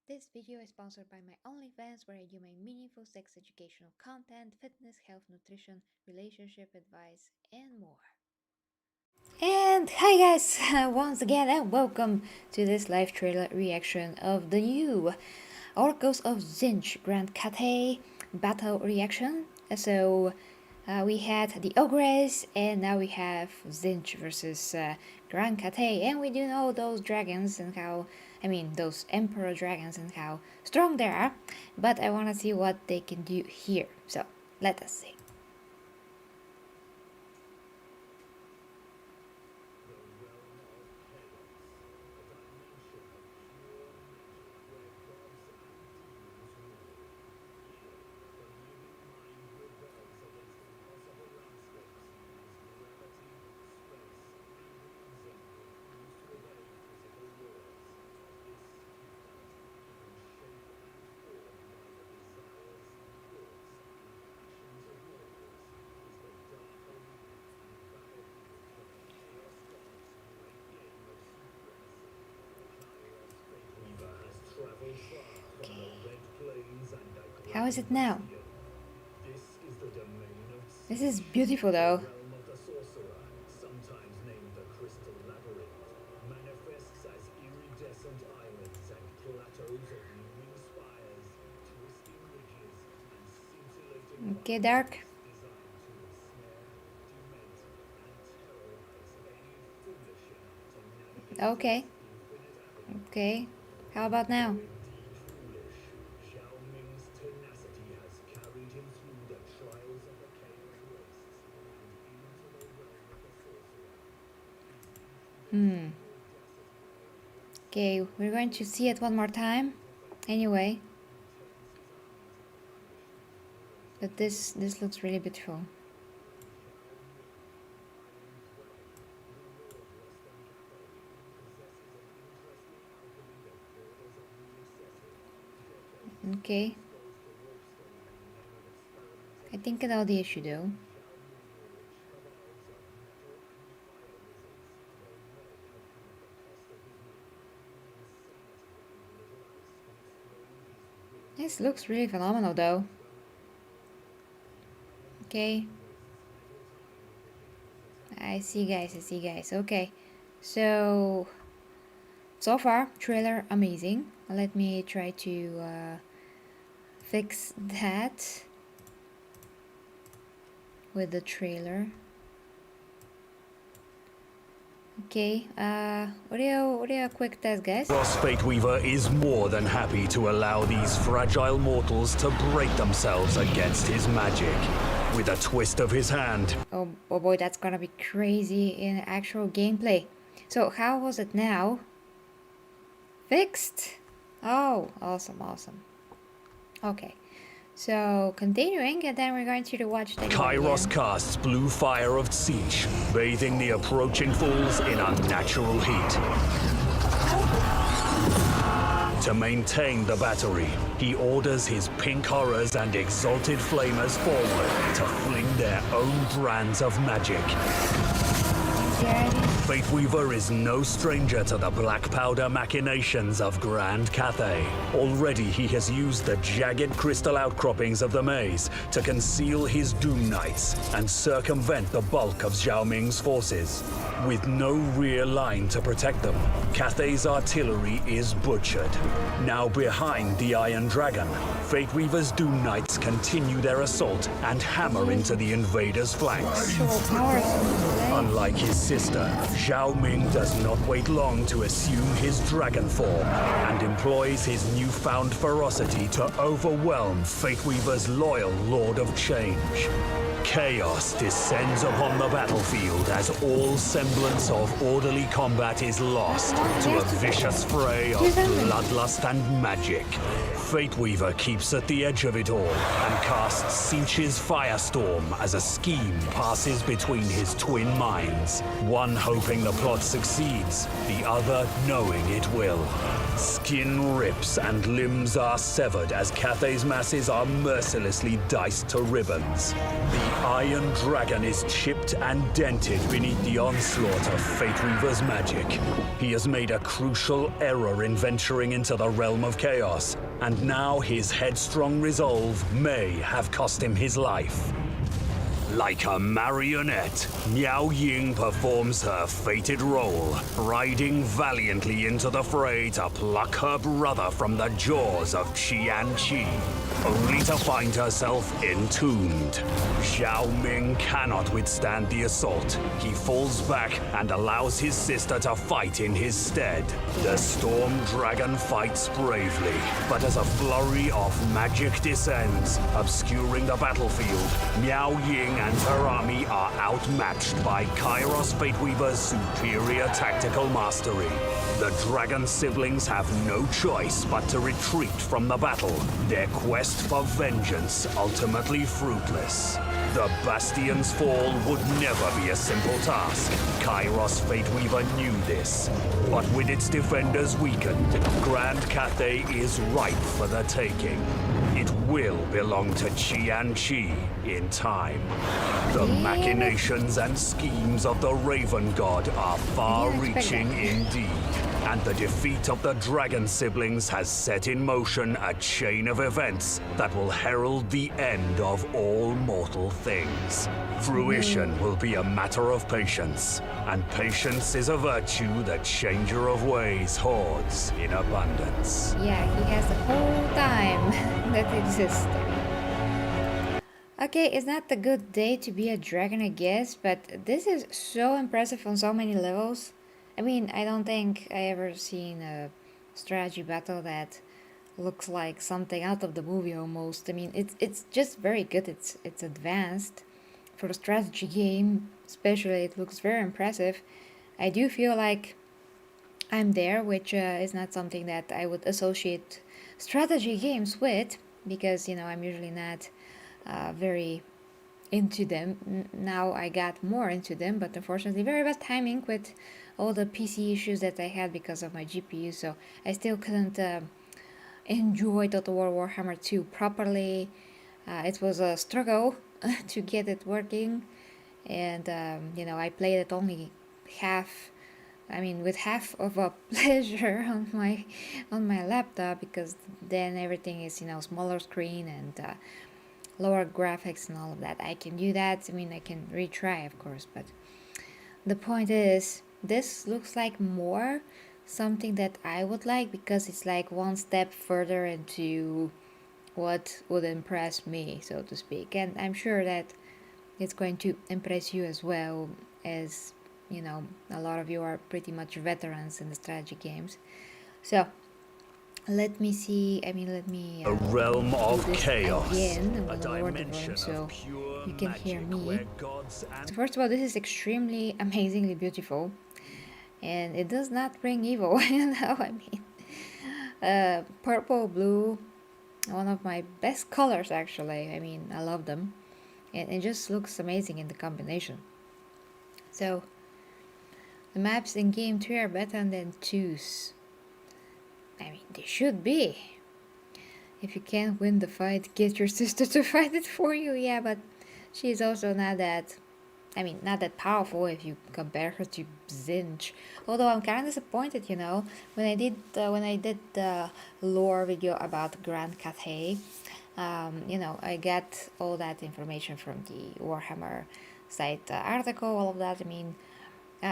This video is sponsored by my OnlyFans, where I do my meaningful sex educational content, fitness, health, nutrition, relationship advice, and more. And hi guys, once again, and welcome to this live trailer reaction of the new Oracles of Tzeentch Grand Cathay battle reaction. So we had the ogres, and now we have Tzeentch versus Grand Cathay, and we do know those dragons and how, those emperor dragons and how strong they are, but I want to see what they can do here, so let us see. How is it now? This is beautiful though. Okay, dark. Okay. Okay. How about now? Okay, we're going to see it one more time. Anyway. But this looks really beautiful. Okay. I think I know the issue though. This looks really phenomenal though. Okay. I see guys. Okay. So far, trailer amazing. Let me try to fix that with the trailer. Okay, what do you quick test, guys? Ross Fateweaver is more than happy to allow these fragile mortals to break themselves against his magic. With a twist of his hand. Oh boy, that's gonna be crazy in actual gameplay. So how was it now? Fixed? Oh, awesome. Okay. So, continuing, and then we're going to watch the Kairos casts blue fire of Tzeentch, bathing the approaching fools in unnatural heat. To maintain the battery, he orders his pink horrors and exalted flamers forward to fling their own brands of magic. Fateweaver is no stranger to the black powder machinations of Grand Cathay. Already he has used the jagged crystal outcroppings of the maze to conceal his Doom Knights and circumvent the bulk of Zhao Ming's forces. With no rear line to protect them, Cathay's artillery is butchered. Now behind the Iron Dragon, Fateweaver's Doom Knights continue their assault and hammer into the invaders' flanks. Unlike his sister, Zhao Ming does not wait long to assume his dragon form and employs his newfound ferocity to overwhelm Fateweaver's loyal Lord of Change. Chaos descends upon the battlefield as all semblance of orderly combat is lost to a vicious fray of bloodlust and magic. Fate Weaver keeps at the edge of it all and casts Tzeentch's firestorm as a scheme passes between his twin minds, one hoping the plot succeeds, the other knowing it will. Skin rips and limbs are severed as Cathay's masses are mercilessly diced to ribbons. The Iron Dragon is chipped and dented beneath the onslaught of Fate Weaver's magic. He has made a crucial error in venturing into the realm of chaos, and now his headstrong resolve may have cost him his life. Like a marionette, Miao Ying performs her fated role, riding valiantly into the fray to pluck her brother from the jaws of Tzeentch, only to find herself entombed. Zhao Ming cannot withstand the assault. He falls back and allows his sister to fight in his stead. The Storm Dragon fights bravely, but as a flurry of magic descends, obscuring the battlefield, Miao Ying and her army are outmatched by Kairos Fateweaver's superior tactical mastery. The dragon siblings have no choice but to retreat from the battle, their quest for vengeance ultimately fruitless. The Bastion's fall would never be a simple task. Kairos Fateweaver knew this. But with its defenders weakened, Grand Cathay is ripe for the taking. It will belong to Tzeentch in time. The machinations and schemes of the Raven God are far-reaching indeed, and the defeat of the Dragon siblings has set in motion a chain of events that will herald the end of all mortal things. Fruition will be a matter of patience, and patience is a virtue the Changer of Ways hoards in abundance. Yeah, he has the whole time that exists. Okay, it's not a good day to be a dragon, I guess, but this is so impressive on so many levels. I mean, I don't think I ever seen a strategy battle that looks like something out of the movie almost. I mean, it's just very good. It's advanced for a strategy game, especially. It looks very impressive. I do feel like I'm there, which is not something that I would associate strategy games with, because I'm usually not very into them. Now I got more into them, but unfortunately very bad timing with all the PC issues that I had because of my GPU, so I still couldn't enjoy Total War Warhammer 2 properly. It was a struggle to get it working, and I played it only with half of a pleasure on my laptop, because then everything is smaller screen and lower graphics and all of that. I can do that. I can retry, of course, but the point is, this looks like more something that I would like, because it's like one step further into what would impress me, so to speak. And I'm sure that it's going to impress you as well, as a lot of you are pretty much veterans in the strategy games. So let me see. Let me a realm of chaos, again. a dimension so of pure you can hear magic me. where gods and So first of all, this is extremely amazingly beautiful, and it does not bring evil. Purple, blue, one of my best colors actually. I love them, and it just looks amazing in the combination. So the maps in game 3 are better than 2's. They should be. If you can't win the fight, get your sister to fight it for you. Yeah, but she's also not that powerful if you compare her to Tzeentch. Although I'm kind of disappointed, when I did the lore video about Grand Cathay, I got all that information from the Warhammer site article, all of that.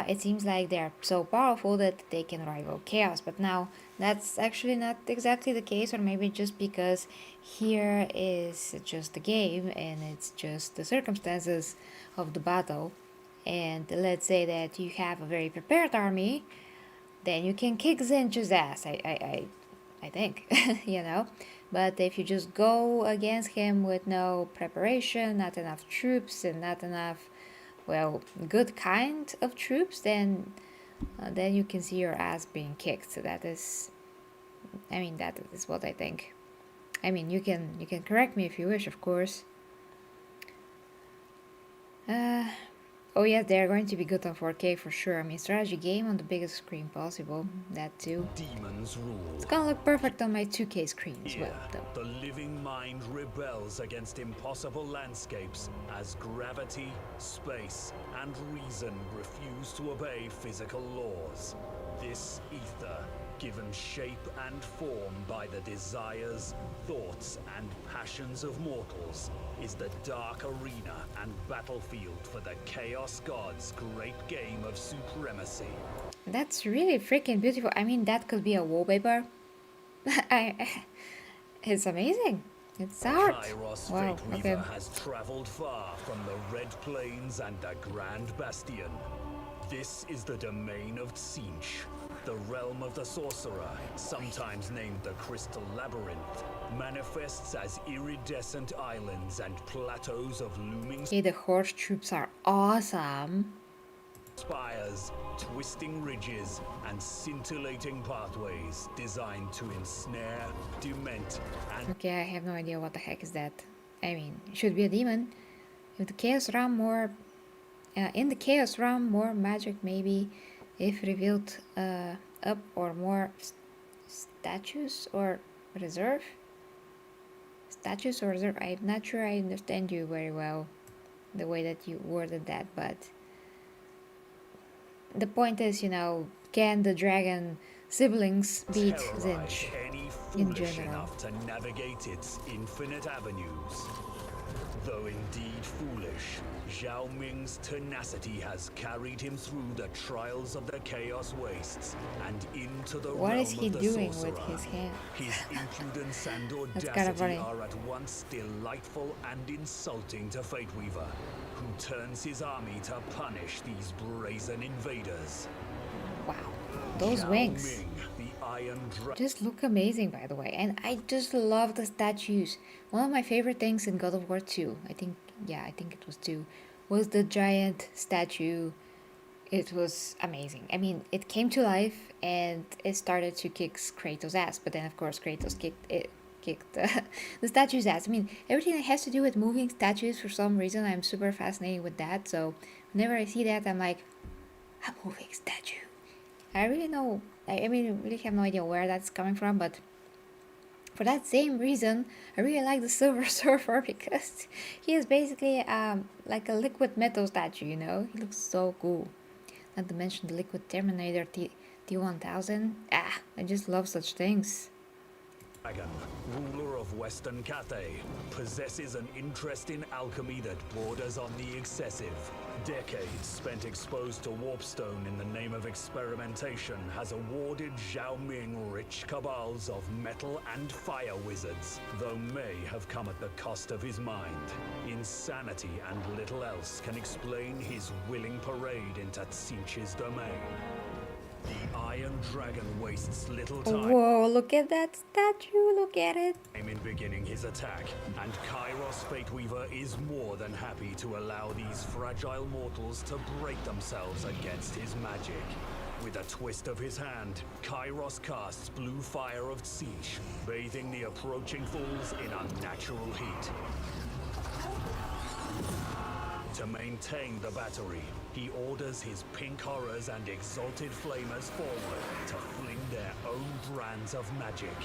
It seems like they're so powerful that they can rival Chaos, but now that's actually not exactly the case, or maybe just because here is just the game and it's just the circumstances of the battle. And let's say that you have a very prepared army, then you can kick Tzeentch's ass, I think, But if you just go against him with no preparation, not enough troops, and not enough good kind of troops, then you can see your ass being kicked. So that is what I think. I mean, you can correct me if you wish, of course. Oh yeah, they're going to be good on 4K for sure. I mean, strategy game on the biggest screen possible. That too. Demons rule. It's gonna look perfect on my 2K screen as well, though. The living mind rebels against impossible landscapes as gravity, space, and reason refuse to obey physical laws. This ether, given shape and form by the desires, thoughts, and passions of mortals, is the dark arena and battlefield for the Chaos God's great game of supremacy. That's really freaking beautiful. I mean, that could be a wallpaper. It's amazing. It's art. Kairos Wow, Fateweaver okay. has traveled far from the Red Plains and the Grand Bastion. This is the domain of Tzeentch, the realm of the sorcerer, sometimes named the Crystal Labyrinth, manifests as iridescent islands and plateaus of looming Okay, the horse troops are awesome. spires, twisting ridges, and scintillating pathways designed to ensnare, dement, and Okay, I have no idea what the heck is that. I mean, it should be a demon. If the chaos realm more, in the chaos realm, more magic maybe, if revealed up or more statues or reserve. Statues or reserve. I'm not sure I understand you very well, the way that you worded that, but the point is, you know, can the dragon siblings beat Tzeentch any in foolish general? enough to navigate its infinite avenues. Though indeed foolish, Zhao Ming's tenacity has carried him through the trials of the Chaos Wastes and into the What realm is he of the doing sorcerer. with his hand? His impudence and That's kinda audacity funny. are at once delightful and insulting to Fateweaver, who turns his army to punish these brazen invaders. Wow, those Zhao wings Ming, the Iron Dragon. just look amazing, by the way, and I just love the statues. One of my favorite things in God of War 2, I think it was 2, was the giant statue. It was amazing. I mean, it came to life and it started to kick Kratos' ass, but then of course Kratos kicked the statue's ass. I mean, everything that has to do with moving statues, for some reason I'm super fascinated with that. So whenever I see that, I'm like, a moving statue. I really know. I mean, really have no idea where that's coming from, but for that same reason, I really like the Silver Surfer because he is basically like a liquid metal statue. You know, he looks so cool. Not to mention the Liquid Terminator T1000. I just love such things. Dragon, ruler of Western Cathay, possesses an interest in alchemy that borders on the excessive. Decades spent exposed to warpstone in the name of experimentation has awarded Zhao Ming rich cabals of metal and fire wizards, though may have come at the cost of his mind. Insanity and little else can explain his willing parade into Tzeentch's domain. The Iron Dragon wastes little time Whoa, look at that statue, look at it. in beginning his attack, and Kairos Fateweaver is more than happy to allow these fragile mortals to break themselves against his magic. With a twist of his hand, Kairos casts Blue Fire of Tzeentch, bathing the approaching fools in unnatural heat. To maintain the battery, he orders his pink horrors and exalted flamers forward to fling their own brands of magic.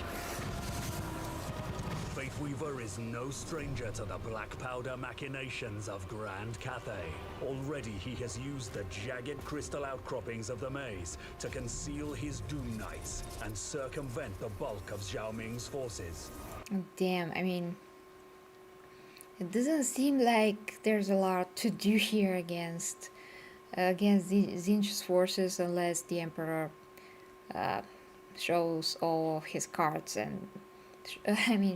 Fateweaver is no stranger to the black powder machinations of Grand Cathay. Already he has used the jagged crystal outcroppings of the maze to conceal his Doom Knights and circumvent the bulk of Zhao Ming's forces. Damn, I mean, it doesn't seem like there's a lot to do here against the Tzeentch's forces, unless the Emperor shows all of his cards and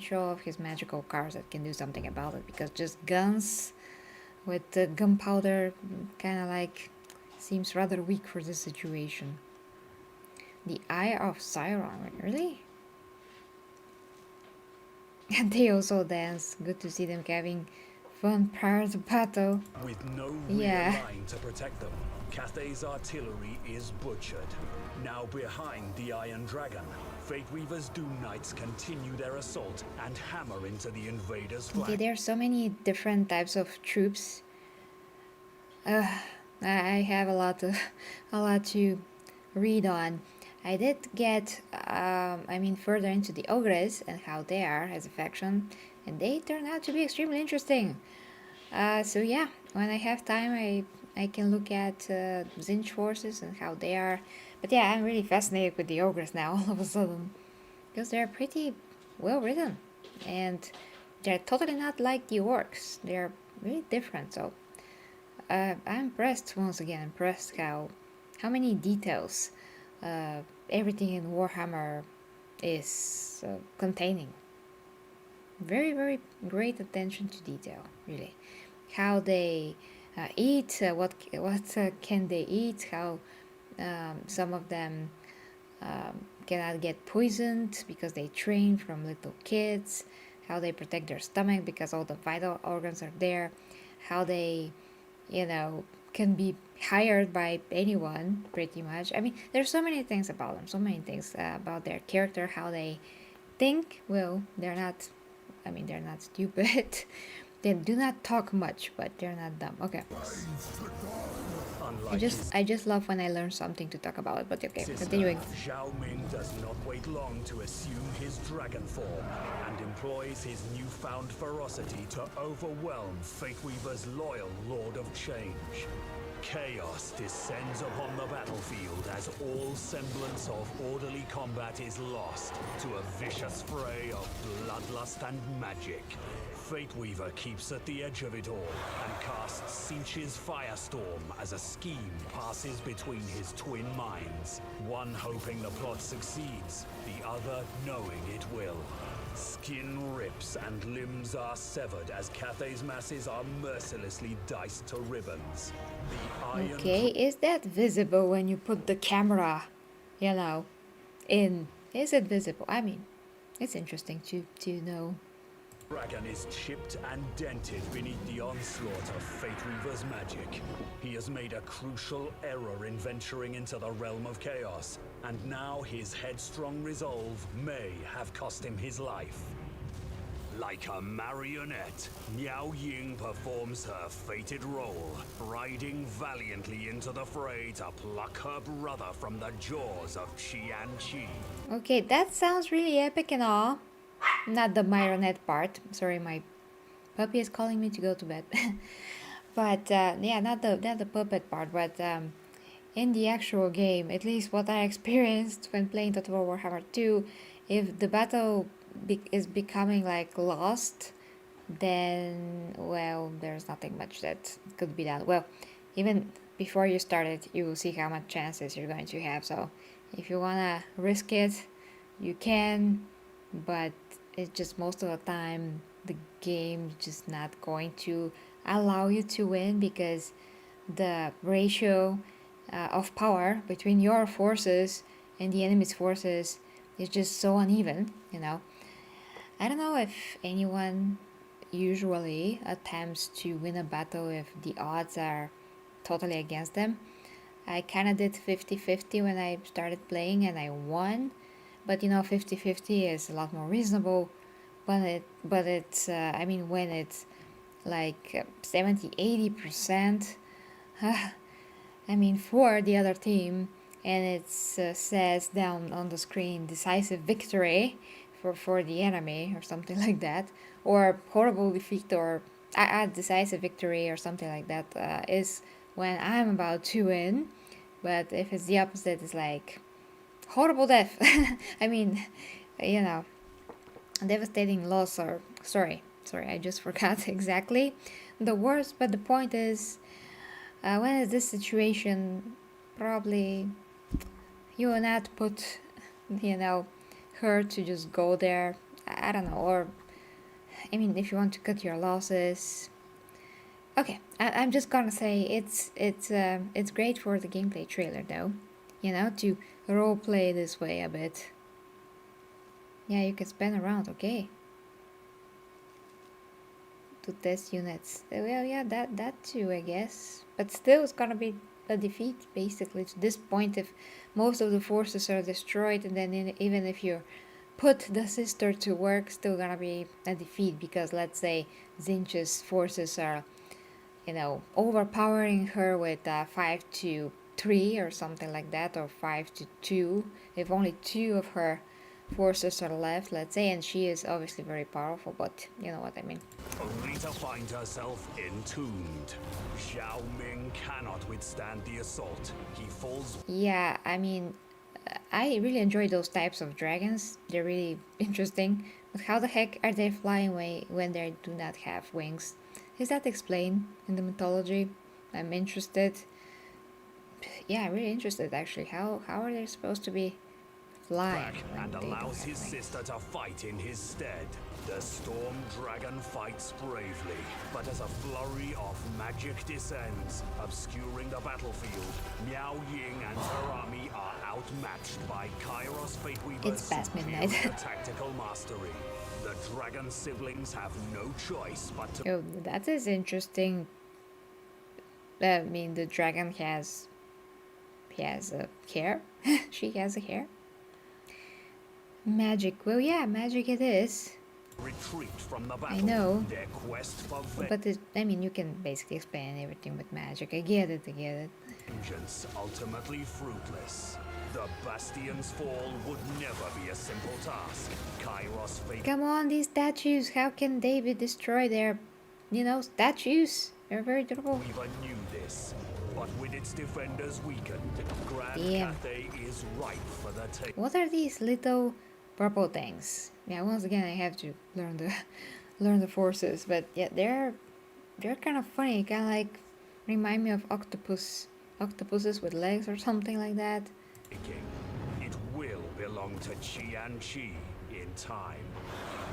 show off his magical cards that can do something about it, because just guns with the gunpowder kind of like seems rather weak for this situation. The Eye of Siron, really? And they also dance. Good to see them having fun part of the battle. With no Yeah. rear line to protect them, Cathay's artillery is butchered. Now behind the Iron Dragon, Fate Weaver's Doom Knights continue their assault and hammer into the invaders' Okay, flank. there are so many different types of troops. I have a lot to read on. I did get, further into the ogres and how they are as a faction, and they turn out to be extremely interesting. So yeah, when I have time, I can look at Tzeentch forces and how they are. But yeah, I'm really fascinated with the ogres now all of a sudden, because they're pretty well written, and they're totally not like the orcs. They're really different. So I'm impressed once again. Impressed how many details everything in Warhammer is containing. Very, very great attention to detail, really. How they eat, what can they eat, how some of them cannot get poisoned because they train from little kids, how they protect their stomach because all the vital organs are there, how they, can be hired by anyone pretty much. I mean, there's so many things about them, so many things about their character, how they think. Well, they're not, they're not stupid. They do not talk much, but they're not dumb. Okay. I just love when I learn something to talk about. But okay, continuing. Zhao Ming does not wait long to assume his dragon form and employs his newfound ferocity to overwhelm Fate Weaver's loyal Lord of Change. Chaos descends upon the battlefield as all semblance of orderly combat is lost to a vicious fray of bloodlust and magic. Fate Weaver keeps at the edge of it all and casts Tzeentch's firestorm as a scheme passes between his twin minds, one hoping the plot succeeds, the other knowing it will. Skin rips and limbs are severed as Cathay's masses are mercilessly diced to ribbons. The iron Okay, is that visible when you put the camera, in? Is it visible? I mean, it's interesting to know. Dragon is chipped and dented beneath the onslaught of Fate Weaver's magic. He has made a crucial error in venturing into the realm of chaos, and now his headstrong resolve may have cost him his life. Like a marionette, Miao Ying performs her fated role, riding valiantly into the fray to pluck her brother from the jaws of Qianqi. Okay, that sounds really epic and all. Not the marionette part. Sorry, my puppy is calling me to go to bed. But yeah, not the puppet part. But in the actual game, at least what I experienced when playing Total War Warhammer 2, if the battle is becoming like lost, then well, there's nothing much that could be done. Well, even before you start it, you will see how much chances you're going to have. So if you wanna risk it, you can, but it's just most of the time the game's just not going to allow you to win because the ratio of power between your forces and the enemy's forces is just so uneven, I don't know if anyone usually attempts to win a battle if the odds are totally against them. I kind of did 50-50 when I started playing and I won. But 50-50 is a lot more reasonable. When it's when it's like 70-80%, for the other team, and it says down on the screen decisive victory for the enemy or something like that, or horrible defeat or decisive victory or something like that, is when I'm about to win. But if it's the opposite, it's like horrible death. Devastating loss, or sorry, I just forgot exactly the words, but the point is, when is this situation, probably you will not put, her to just go there. I don't know, or if you want to cut your losses. Okay, I'm just gonna say it's great for the gameplay trailer though, to role play this way a bit. Yeah, you can spin around, okay. to test units. Well, yeah, that too, I guess. But still, it's gonna be a defeat basically to this point if most of the forces are destroyed, and then even if you put the sister to work, still gonna be a defeat because let's say Tzeentch's forces are, overpowering her with 5 to 3 or something like that, or 5 to 2. If only 2 of her forces are left, let's say, and she is obviously very powerful, but you know what I mean. Only to find herself entombed. Zhao Ming cannot withstand the assault. He falls. Yeah, I mean, I really enjoy those types of dragons. They're really interesting. But how the heck are they flying away when they do not have wings? Is that explained in the mythology? I'm interested. Yeah, really interested actually. How are they supposed to be flying Back when and they don't allows have his wings? sister to fight in his stead. The storm dragon fights bravely, but as a flurry of magic descends, obscuring the battlefield, Miao Ying and her army are outmatched by Kairos Fateweaver's It's past midnight. superior tactical mastery. The dragon siblings have no choice but to Oh, that is interesting. I mean, the dragon has a hair. She has a hair. Magic. Well, yeah, magic it is. retreat from the battle. I know. Their quest for But I mean, you can basically explain everything with magic. I get it. vengeance ultimately fruitless. The Bastion's fall would never be a simple task. Kairos fate Come on, these statues. How can they be destroyed? They're, statues. They're very durable. Weaver knew this, but with its defenders weakened, Grand Damn. Cathay is ripe for the take. What are these little purple things? Yeah, once again, I have to learn the forces. But yeah, they're kind of funny. Kind of like remind me of octopuses with legs or something like that. It will belong to Chi in time.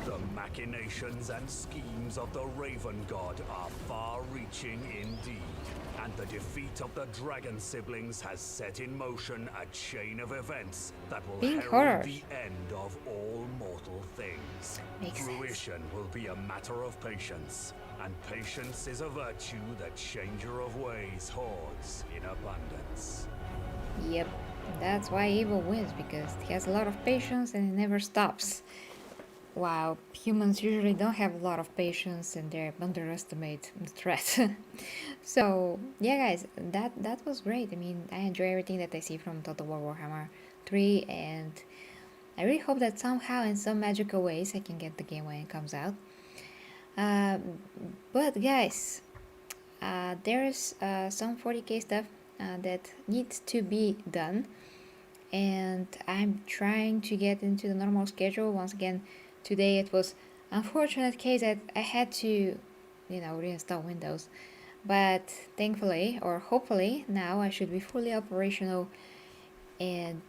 The machinations and schemes of the Raven God are far-reaching indeed, and the defeat of the Dragon siblings has set in motion a chain of events that will Pink herald horrors. the end of all mortal things. Makes sense. Fruition will be a matter of patience, and patience is a virtue that Changer of Ways hoards in abundance. Yep, that's why evil wins, because he has a lot of patience and he never stops. Wow, humans usually don't have a lot of patience and they underestimate the threat. So yeah, guys, that was great. I mean, I enjoy everything that I see from Total War Warhammer 3, and I really hope that somehow in some magical ways I can get the game when it comes out. But guys, there's some 40k stuff that needs to be done, and I'm trying to get into the normal schedule. Once again, today it was unfortunate case that I had to, reinstall Windows, but thankfully, or hopefully, now I should be fully operational, and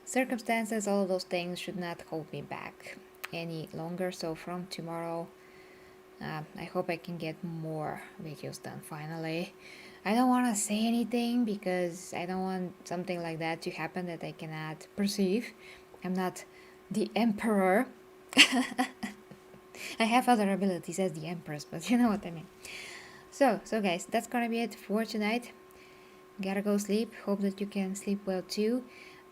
circumstances, all of those things should not hold me back any longer. So from tomorrow, I hope I can get more videos done finally. I don't want to say anything because I don't want something like that to happen that I cannot perceive. I'm not the emperor. I have other abilities as the empress, but you know what I mean. So guys, that's gonna be it for tonight. Gotta go sleep. Hope that you can sleep well too.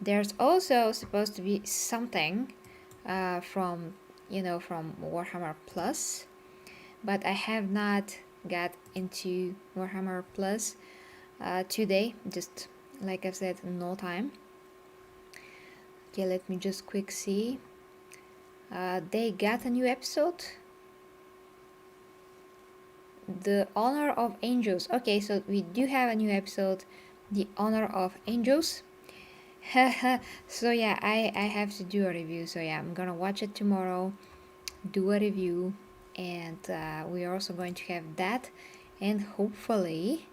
There's also supposed to be something from Warhammer Plus, but I have not got into Warhammer Plus today. Just like I said, no time. Okay, let me just quick see. They got a new episode. The Honor of Angels. Okay, so we do have a new episode, The Honor of Angels. So yeah, I have to do a review. So yeah, I'm gonna watch it tomorrow, do a review, and we're also going to have that, and hopefully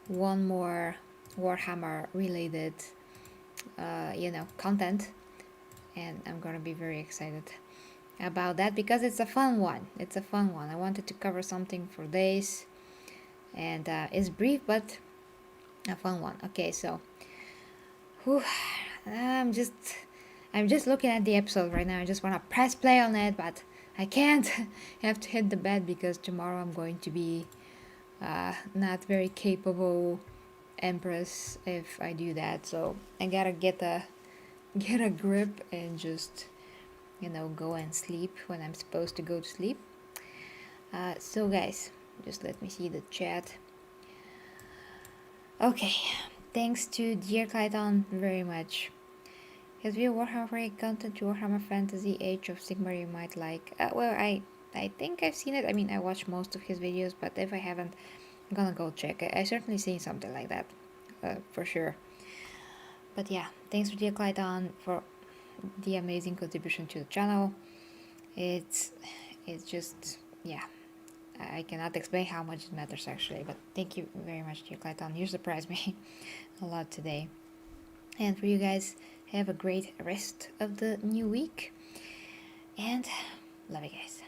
one more Warhammer related content, and I'm gonna be very excited about that because it's a fun one. I wanted to cover something for days, and it's brief but a fun one. Okay, so I'm just looking at the episode right now. I just want to press play on it, but I can't have to hit the bed because tomorrow I'm going to be not very capable empress if I do that. So I gotta get a grip and just, you know, go and sleep when I'm supposed to go to sleep. So guys, just let me see the chat. Okay, thanks to Dear Clyton very much. Has been Warhammer content to Warhammer Fantasy Age of Sigmar you might like? Well, I think I've seen it. I mean, I watched most of his videos, but if I haven't, I'm gonna go check. I certainly seen something like that, for sure. But yeah, thanks for Dear Clyton for the amazing contribution to the channel. It's just, yeah, I cannot explain how much it matters actually, but thank you very much, dear Clayton. You surprised me a lot today. And for you guys, have a great rest of the new week, and love you guys.